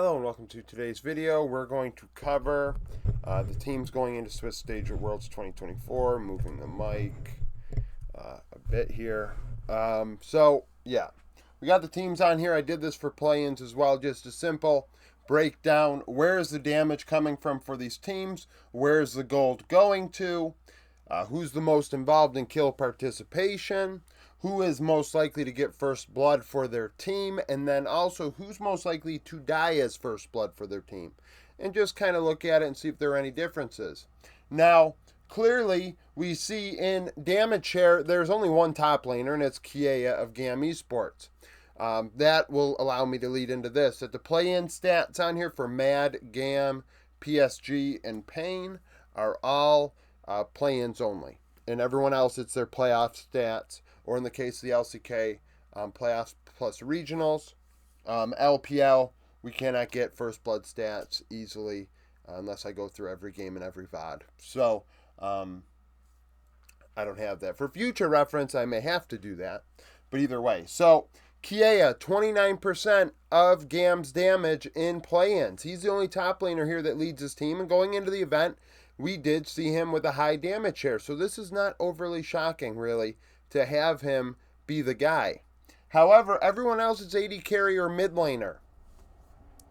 Hello and welcome to today's video. We're going to cover the teams going into Swiss Stage at Worlds 2024. Moving the mic a bit here. Yeah, we got the teams on here. I did this for play-ins as well. Just a simple breakdown. Where is the damage coming from for these teams? Where is the gold going to? Who's the most involved in kill participation? Who is most likely to get first blood for their team, and then also who's most likely to die as first blood for their team, and just kind of look at it and see if there are any differences. Now, clearly, we see in damage share, there's only one top laner, and it's Kiea of GAM Esports. That will allow me to lead into this. That the play-in stats on here for Mad, GAM, PSG, and Pain are all play-ins only. And everyone else, it's their playoff stats, or in the case of the LCK, playoffs plus regionals. LPL, we cannot get first blood stats easily unless I go through every game and every VOD. So, I don't have that. For future reference, I may have to do that. But either way. So, Kiea, 29% of GAM's damage in play-ins. He's the only top laner here that leads his team. And going into the event, we did see him with a high damage share. So this is not overly shocking, really, to have him be the guy. However, everyone else is AD carry or mid laner.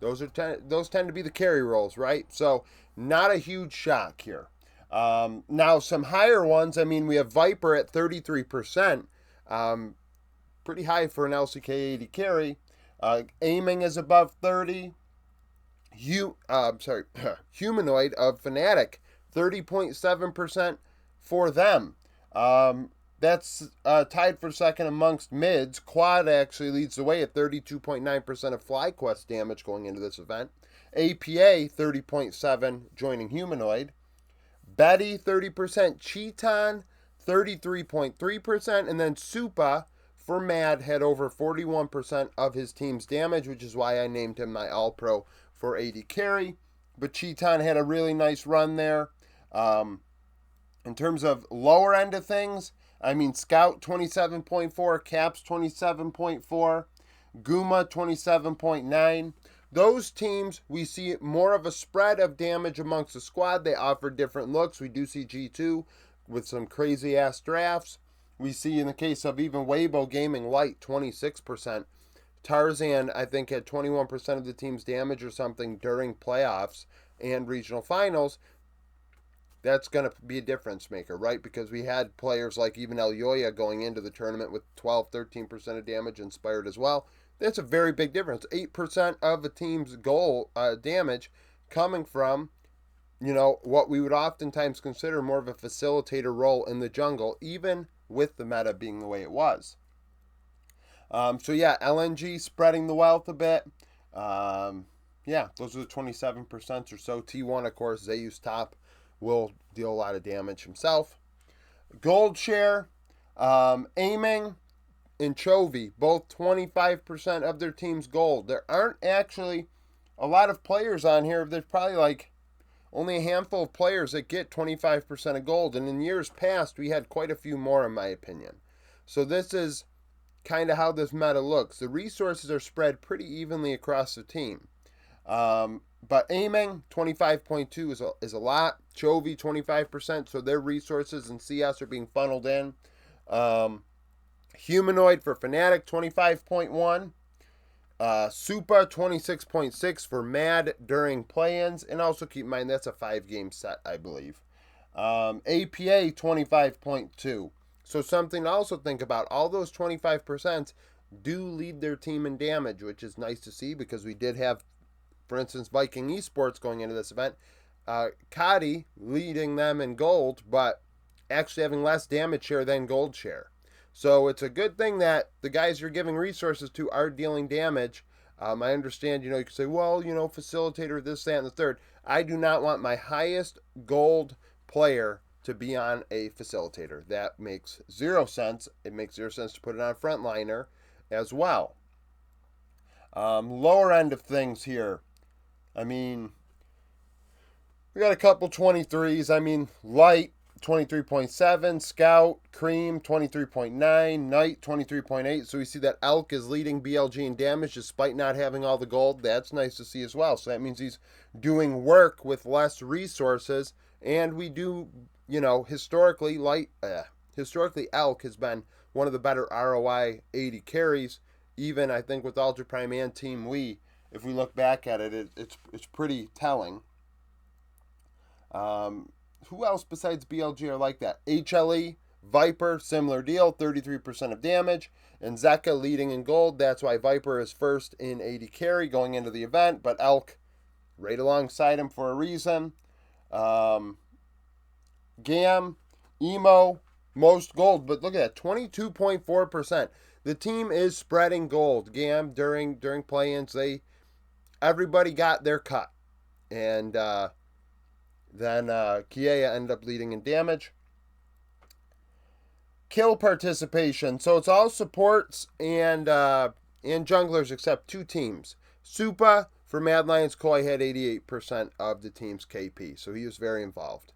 Those tend to be the carry roles, right? So not a huge shock here. Now, some higher ones, I mean, we have Viper at 33%. Pretty high for an LCK AD carry. Aiming is above 30. Humanoid of Fnatic, 30.7% for them. That's tied for second amongst mids. Quad actually leads the way at 32.9% of FlyQuest damage going into this event. APA, 30.7%, joining Humanoid. Betty, 30%. Cheaton, 33.3%. And then Supa, for Mad, had over 41% of his team's damage, which is why I named him my All-Pro for AD carry. But Cheaton had a really nice run there. In terms of lower end of things, I mean, Scout 27.4, Caps 27.4, Guma 27.9. Those teams, we see more of a spread of damage amongst the squad. They offer different looks. We do see G2 with some crazy ass drafts. We see in the case of even Weibo Gaming Light, 26%. Tarzan, I think, had 21% of the team's damage or something during playoffs and regional finals. That's going to be a difference maker, right? Because we had players like even Elyoya going into the tournament with 12, 13% of damage, inspired as well. That's a very big difference. 8% of a team's goal damage coming from, what we would oftentimes consider more of a facilitator role in the jungle, even with the meta being the way it was. LNG spreading the wealth a bit. Those are the 27% or so. T1, of course, Zeus top will deal a lot of damage himself. Gold share, aiming, and Chovy, both 25% of their team's gold. There aren't actually a lot of players on here. There's probably only a handful of players that get 25% of gold. And in years past, we had quite a few more, in my opinion. So this is kind of how this meta looks. The resources are spread pretty evenly across the team. But aiming, 25.2 is a lot. Chovy, 25%. So their resources and CS are being funneled in. Humanoid for Fnatic, 25.1. Supa, 26.6 for Mad during play-ins. And also keep in mind, that's a 5-game set, I believe. APA, 25.2. So something to also think about. All those 25% do lead their team in damage, which is nice to see because we did have, for instance, Viking Esports going into this event. Kadi leading them in gold, but actually having less damage share than gold share. So it's a good thing that the guys you're giving resources to are dealing damage. I understand, you can say, facilitator, this, that, and the third. I do not want my highest gold player to be on a facilitator. That makes 0 sense. It makes 0 sense to put it on a frontliner as well. Lower end of things here. I mean, we got a couple 23s. I mean, Light, 23.7, Scout, Cream 23.9, Knight 23.8. So we see that Elk is leading BLG in damage despite not having all the gold. That's nice to see as well. So that means he's doing work with less resources. And we do, historically, historically Elk has been one of the better ROI 80 carries. Even I think with Ultra Prime and Team Wii, if we look back at it, it's pretty telling. Who else besides BLG are like that? HLE, Viper, similar deal, 33% of damage. And Zeka leading in gold. That's why Viper is first in 80 carry going into the event. But Elk right alongside him for a reason. Gam, Emo, most gold. But look at that, 22.4%. The team is spreading gold. Gam, during play-ins, everybody got their cut. And then Kiea ended up leading in damage. Kill participation. So it's all supports and junglers except two teams. Supa for Mad Lions Koi had 88% of the team's KP. So he was very involved.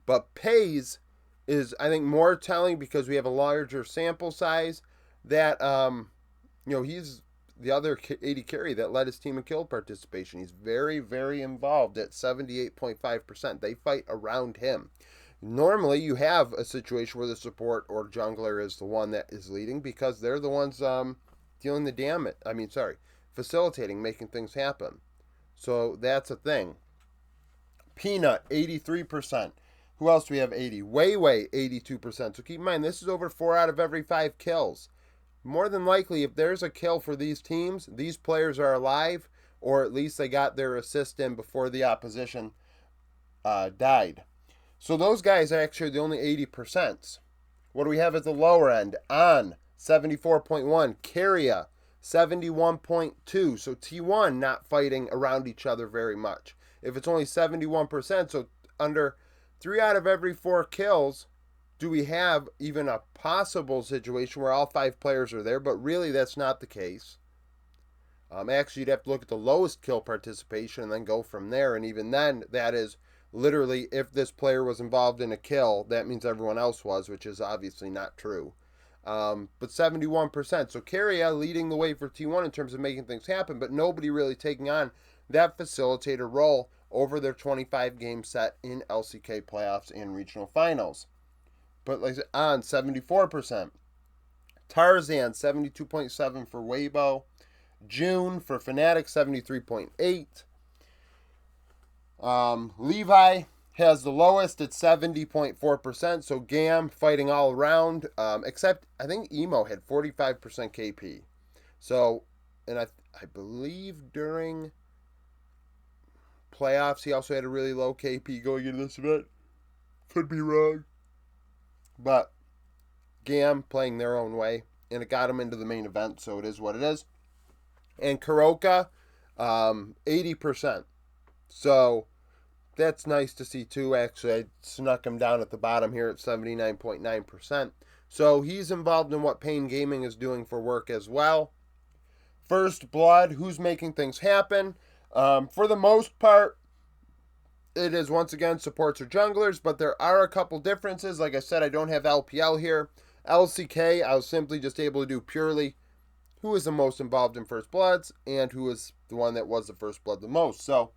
But Pays is, I think, more telling because we have a larger sample size that, he's the other 80 carry that led his team in kill participation. He's very, very involved at 78.5%. They fight around him. Normally, you have a situation where the support or jungler is the one that is leading because they're the ones dealing the damage. Facilitating, making things happen. So that's a thing. Peanut, 83%. Who else do we have 80? Weiwei, 82%. So keep in mind, this is over 4 out of every 5 kills. More than likely, if there's a kill for these teams, these players are alive, or at least they got their assist in before the opposition died. So those guys are actually the only 80%. What do we have at the lower end? On, 74.1. Carria, 71.2. So T1 not fighting around each other very much. If it's only 71%, so under 3 out of every 4 kills, do we have even a possible situation where all 5 players are there? But really, that's not the case. Actually, you'd have to look at the lowest kill participation and then go from there. And even then, that is literally if this player was involved in a kill, that means everyone else was, which is obviously not true. But 71%. So Carria leading the way for T1 in terms of making things happen, but nobody really taking on that facilitator role over their 25-game set in LCK playoffs and regional finals. But like I said, on 74%. Tarzan 72.7 for Weibo. June for Fnatic 73.8. Levi has the lowest at 70.4%. So Gam fighting all around. Except I think Emo had 45% KP. So, and I believe during playoffs he also had a really low KP going into this event. Could be wrong. But Gam playing their own way, and it got them into the main event, so it is what it is. And Kuroka, 80%. So that's nice to see too. Actually, I snuck him down at the bottom here at 79.9%. So he's involved in what Pain Gaming is doing for work as well. First Blood, who's making things happen? For the most part, it is, once again, supports or junglers, but there are a couple differences. Like I said, I don't have LPL here. LCK, I was simply just able to do purely who is the most involved in First Bloods and who is the one that was the First Blood the most. So,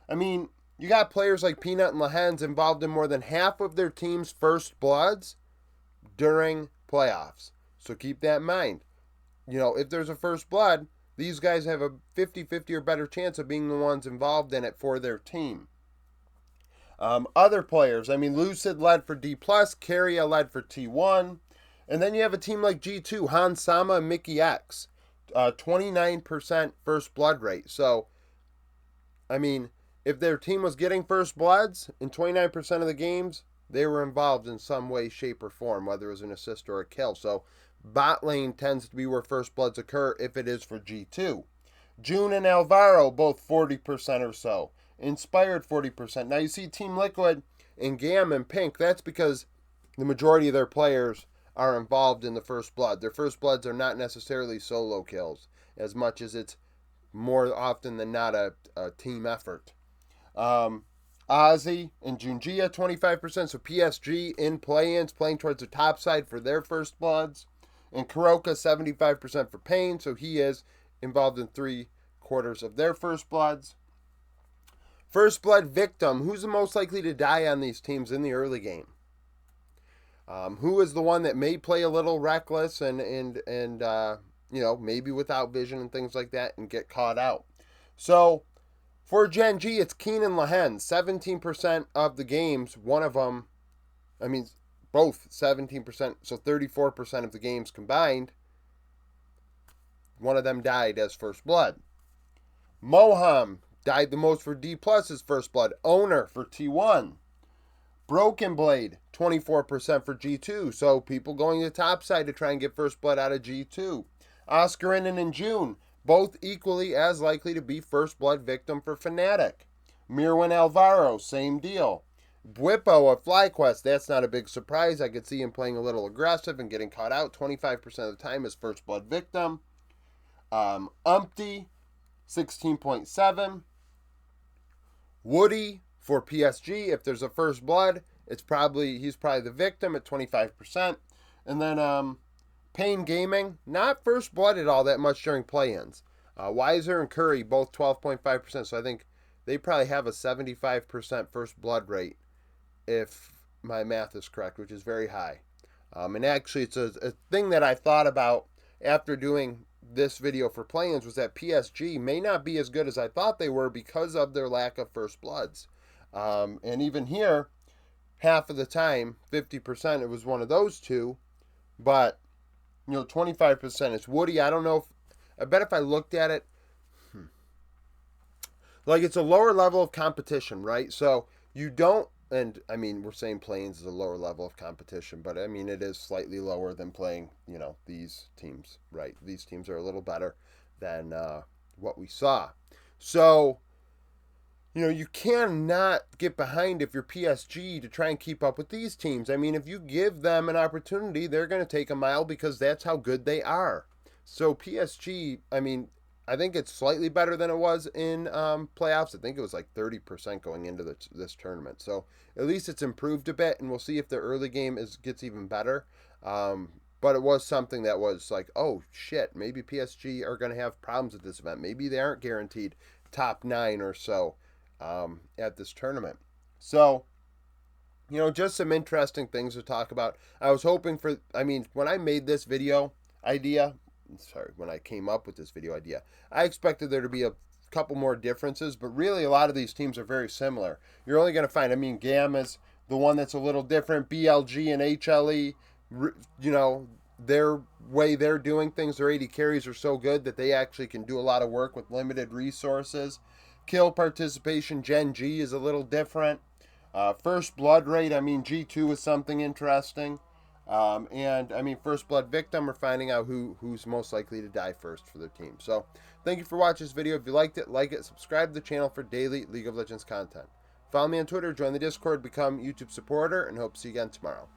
I mean, you got players like Peanut and Lahens involved in more than half of their team's First Bloods during playoffs. So keep that in mind. If there's a First Blood, these guys have a 50-50 or better chance of being the ones involved in it for their team. Other players, Lucid led for D+, Carria led for T1, and then you have a team like G2, Han Sama and Mickey X, 29% First Blood rate. So, if their team was getting First Bloods in 29% of the games, they were involved in some way, shape, or form, whether it was an assist or a kill. So, bot lane tends to be where First Bloods occur if it is for G2. June and Alvaro, both 40% or so. Inspired 40%. Now you see Team Liquid and Gam and Pink. That's because the majority of their players are involved in the First Blood. Their First Bloods are not necessarily solo kills as much as it's more often than not a team effort. Ozzy and Junji at 25%. So PSG in play-ins, playing towards the top side for their first bloods. And Kuroka, 75% for Pain. So he is involved in 3/4 of their first bloods. First blood victim. Who's the most likely to die on these teams in the early game? Who is the one that may play a little reckless and maybe without vision and things like that and get caught out? So for Gen G, it's Keenan Lehen. 17% of the games, one of them, both 17%, so 34% of the games combined, one of them died as first blood. Moham died the most for D plus as first blood. Owner for T1. Broken Blade, 24% for G2. So people going to the top side to try and get first blood out of G2. Oscar and June, both equally as likely to be first blood victim for Fnatic. Mirwin Alvaro, same deal. Bwipo of FlyQuest, that's not a big surprise. I could see him playing a little aggressive and getting caught out 25% of the time as first blood victim. Umpty, 16.7. Woody for PSG, if there's a first blood, he's probably the victim at 25%. And then Pain Gaming, not first blooded all that much during play-ins. Weiser and Curry, both 12.5%. So I think they probably have a 75% first blood rate, if my math is correct, which is very high. And actually, it's a thing that I thought about after doing this video for play-ins was that PSG may not be as good as I thought they were because of their lack of first bloods. And even here, half of the time, 50%, it was one of those two. But, 25% is Woody. I don't know I bet if I looked at it, like it's a lower level of competition, right? So you don't, and we're saying play-ins is a lower level of competition, but it is slightly lower than playing, these teams, right? These teams are a little better than what we saw. So, you cannot get behind if you're PSG to try and keep up with these teams. If you give them an opportunity, they're going to take a mile because that's how good they are. So PSG, I think it's slightly better than it was in playoffs. I think it was like 30% going into this tournament. So at least it's improved a bit, and we'll see if the early game gets even better. But it was something that was like, oh shit, maybe PSG are going to have problems at this event. Maybe they aren't guaranteed top 9 or so at this tournament. So, just some interesting things to talk about. I was hoping for, when I made this video idea, when I came up with this video idea, I expected there to be a couple more differences, but really a lot of these teams are very similar. You're only going to find, Gamma's the one that's a little different. BLG and HLE, their way they're doing things, their AD carries are so good that they actually can do a lot of work with limited resources. Kill participation, Gen G is a little different. First blood rate, G2 is something interesting. First blood victim, we're finding out who's most likely to die first for their team. So, thank you for watching this video. If you liked it, like it, subscribe to the channel for daily League of Legends content. Follow me on Twitter, join the Discord, become a YouTube supporter, and hope to see you again tomorrow.